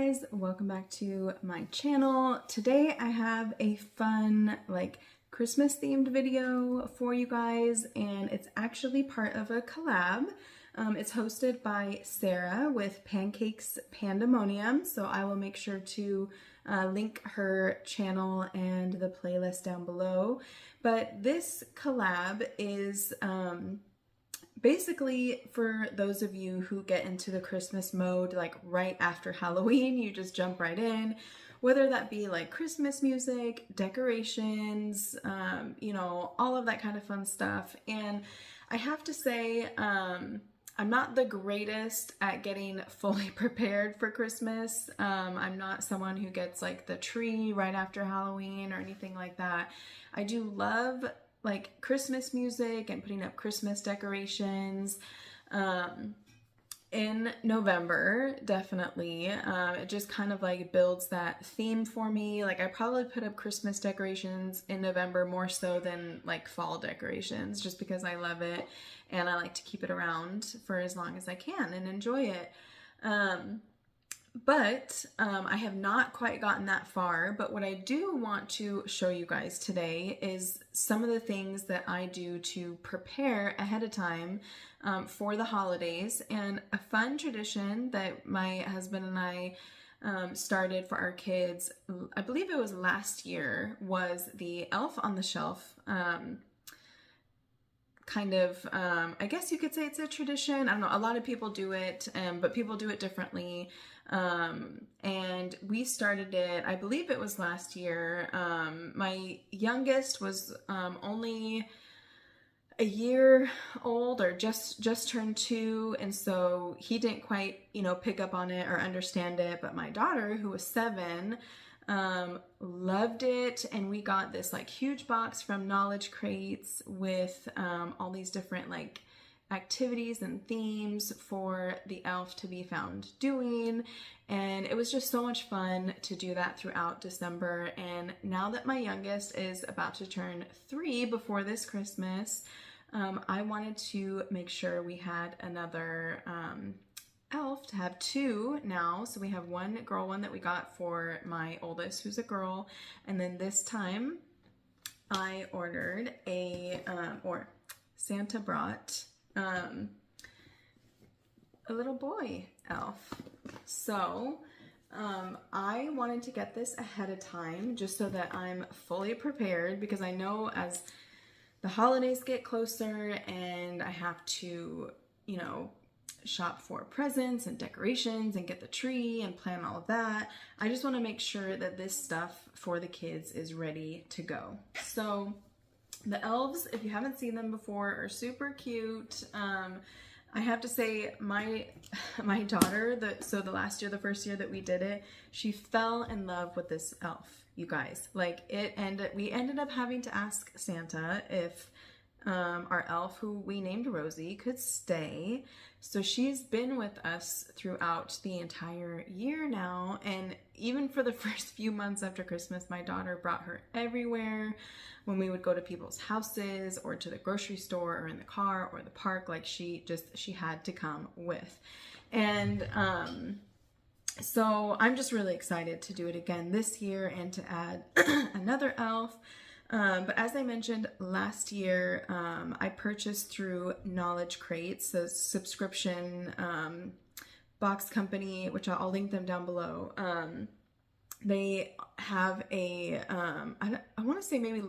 guys, welcome back to my channel. Today I have a fun Christmas themed video for you guys, and it's actually part of a collab. It's hosted by Sarah with Pancakes Pandemonium, so I will make sure to link her channel and the playlist down below. But this collab is basically for those of you who get into the Christmas mode like right after Halloween. You just jump right in, whether that be like Christmas music, decorations, you know, all of that kind of fun stuff. And I have to say, I'm not the greatest at getting fully prepared for Christmas. I'm not someone who gets like the tree right after Halloween or anything like that. I do love like Christmas music and putting up Christmas decorations in November, definitely. It just kind of like builds that theme for me. Like I probably put up Christmas decorations in November more so than like fall decorations, just because I love it and I like to keep it around for as long as I can and enjoy it. But I have not quite gotten that far, but what I do want to show you guys today is some of the things that I do to prepare ahead of time for the holidays. And a fun tradition that my husband and I started for our kids, I believe it was last year, was the Elf on the Shelf kind of, I guess you could say it's a tradition. I don't know, a lot of people do it, but people do it differently. And we started it, I believe it was last year. My youngest was only a year old, or just turned 2, and so he didn't quite, you know, pick up on it or understand it. But my daughter, who was 7, loved it, and we got this like huge box from Knowledge Crates with all these different like activities and themes for the elf to be found doing, and it was just so much fun to do that throughout December. And now that my youngest is about to turn 3 before this Christmas, I wanted to make sure we had another elf, to have 2 now. So we have one girl one that we got for my oldest, who's a girl, and then this time I ordered or Santa brought a little boy elf. So I wanted to get this ahead of time just so that I'm fully prepared, because I know as the holidays get closer and I have to, you know, shop for presents and decorations and get the tree and plan all of that, I just want to make sure that this stuff for the kids is ready to go. So the elves, if you haven't seen them before, are super cute. I have to say, my daughter, the first year that we did it, she fell in love with this elf, you guys. Like we ended up having to ask Santa if our elf, who we named Rosie, could stay. So she's been with us throughout the entire year now, and even for the first few months after Christmas, my daughter brought her everywhere. When we would go to people's houses or to the grocery store or in the car or the park, like she had to come with. And so I'm just really excited to do it again this year and to add another elf. But as I mentioned last year, I purchased through Knowledge Crates, a subscription box company, which I'll link them down below. They have a, I want to say maybe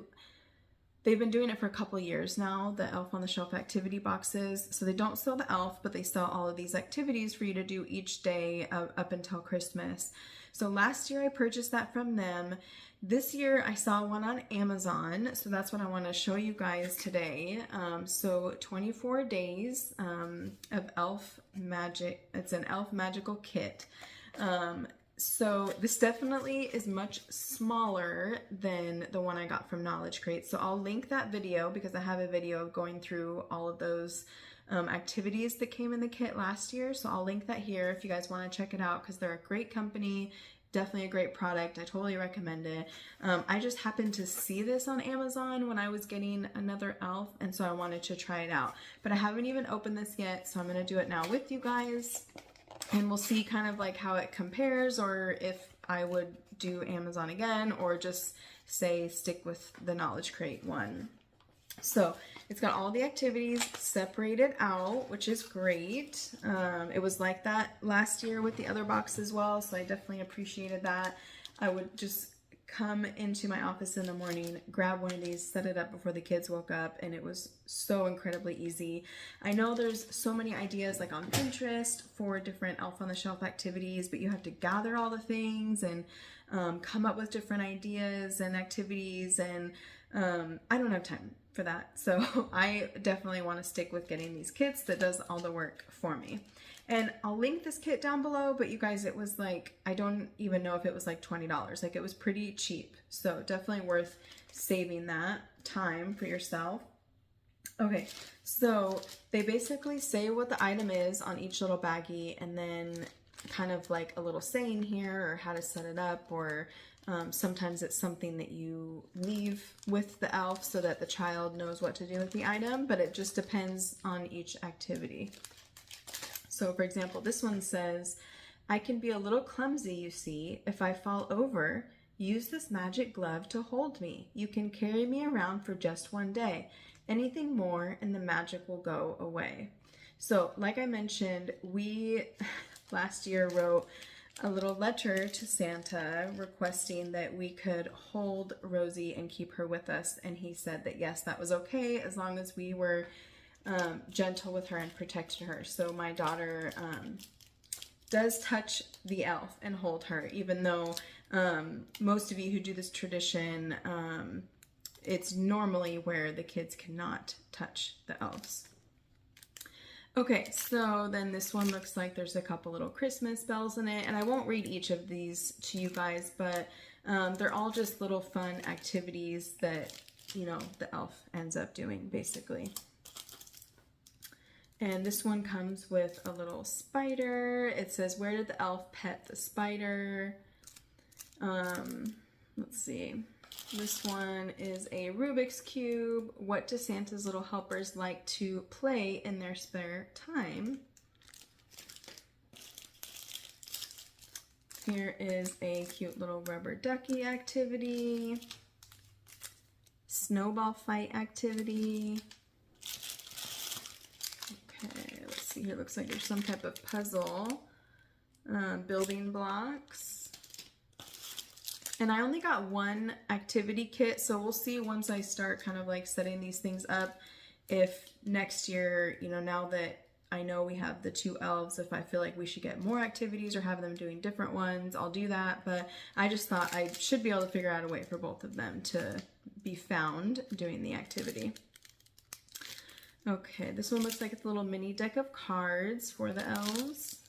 they've been doing it for a couple of years now, the Elf on the Shelf activity boxes. So they don't sell the elf, but they sell all of these activities for you to do each day up until Christmas. So last year I purchased that from them. This year I saw one on Amazon, so that's what I want to show you guys today. So 24 days of elf magic. It's an elf magical kit. So this definitely is much smaller than the one I got from Knowledge Crate. So I'll link that video, because I have a video of going through all of those activities that came in the kit last year. So I'll link that here if you guys want to check it out, because they're a great company. Definitely a great product. I totally recommend it. I just happened to see this on Amazon when I was getting another elf, and so I wanted to try it out. But I haven't even opened this yet, so I'm going to do it now with you guys. And we'll see kind of like how it compares, or if I would do Amazon again, or just say stick with the Knowledge Crate one. So it's got all the activities separated out, which is great. It was like that last year with the other box as well, so I definitely appreciated that. I would just come into my office in the morning, grab one of these, set it up before the kids woke up, and it was so incredibly easy. I know there's so many ideas like on Pinterest for different Elf on the Shelf activities, but you have to gather all the things and come up with different ideas and activities, and I don't have time for that. So I definitely want to stick with getting these kits that does all the work for me. And I'll link this kit down below, but you guys, it was like, I don't even know if it was like $20. Like, it was pretty cheap. So definitely worth saving that time for yourself. Okay, so they basically say what the item is on each little baggie, and then kind of like a little saying here, or how to set it up, or sometimes it's something that you leave with the elf so that the child knows what to do with the item, but it just depends on each activity. So for example, this one says, I can be a little clumsy, you see. If I fall over, use this magic glove to hold me. You can carry me around for just one day. Anything more and the magic will go away. So like I mentioned, we last year wrote a little letter to Santa requesting that we could hold Rosie and keep her with us. And he said that yes, that was okay, as long as we were gentle with her and protected her. So my daughter does touch the elf and hold her, even though most of you who do this tradition, it's normally where the kids cannot touch the elves. Okay, so then this one looks like there's a couple little Christmas bells in it, and I won't read each of these to you guys, but they're all just little fun activities that, you know, the elf ends up doing basically. And this one comes with a little spider. It says, where did the elf pet the spider? Let's see. This one is a Rubik's Cube. What do Santa's little helpers like to play in their spare time? Here is a cute little rubber ducky activity. Snowball fight activity. Okay, let's see here. Looks like there's some type of puzzle. Building blocks. And I only got one activity kit, so we'll see once I start kind of like setting these things up, if next year, you know, now that I know we have the two elves, if I feel like we should get more activities or have them doing different ones, I'll do that. But I just thought I should be able to figure out a way for both of them to be found doing the activity. Okay, this one looks like it's a little mini deck of cards for the elves.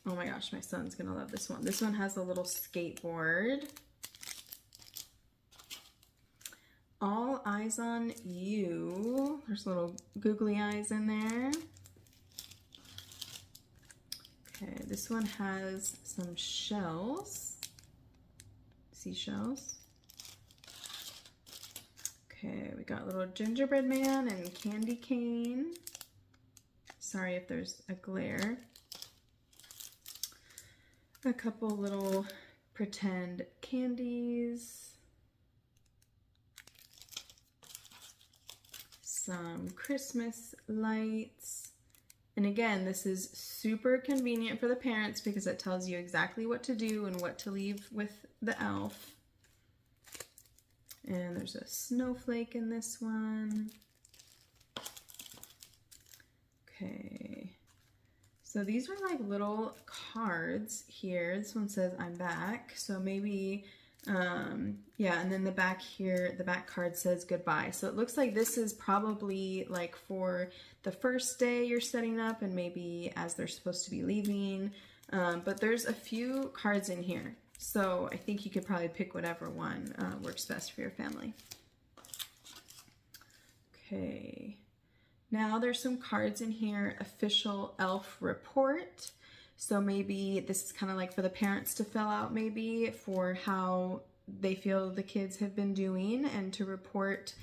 Oh my gosh, my son's gonna love this one. This one has a little skateboard. All eyes on you. There's little googly eyes in there. Okay, this one has some shells. Seashells. Okay, we got a little gingerbread man and candy cane. Sorry if there's a glare. A couple little pretend candies. Some Christmas lights. And again, this is super convenient for the parents because it tells you exactly what to do and what to leave with the elf. And there's a snowflake in this one. Okay. So these are like little cards here. This one says, I'm back. So maybe, yeah, and then the back here, the back card says goodbye. So it looks like this is probably like for the first day you're setting up and maybe as they're supposed to be leaving. But there's a few cards in here. So I think you could probably pick whatever one works best for your family. Okay. Now there's some cards in here, official elf report. So maybe this is kind of like for the parents to fill out maybe for how they feel the kids have been doing and to report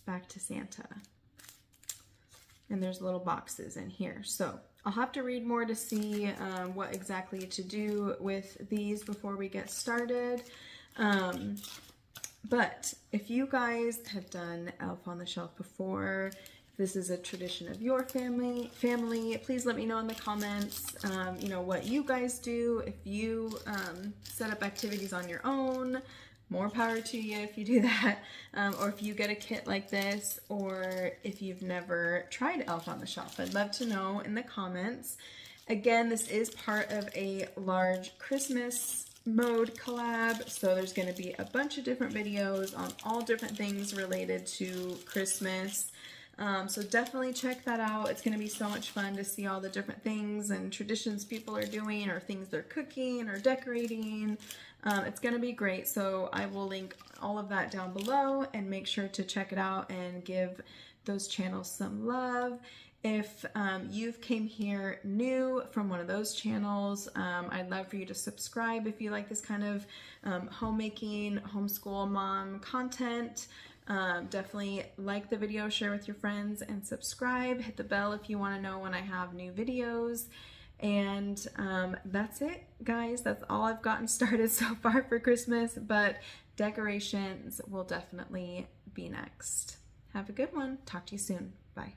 back to Santa. And there's little boxes in here. So I'll have to read more to see what exactly to do with these before we get started. But if you guys have done Elf on the Shelf before, if this is a tradition of your family, please let me know in the comments, you know, what you guys do. If you set up activities on your own, more power to you if you do that, or if you get a kit like this, or if you've never tried Elf on the Shelf. I'd love to know in the comments. Again, this is part of a large Christmas mode collab, so there's going to be a bunch of different videos on all different things related to Christmas. So definitely check that out. It's going to be so much fun to see all the different things and traditions people are doing, or things they're cooking or decorating. It's going to be great. So I will link all of that down below, and make sure to check it out and give those channels some love. If you've came here new from one of those channels, I'd love for you to subscribe if you like this kind of homemaking, homeschool mom content. Definitely like the video, share with your friends, and subscribe. Hit the bell if you want to know when I have new videos. And that's it, guys. That's all I've gotten started so far for Christmas, but decorations will definitely be next. Have a good one. Talk to you soon. Bye.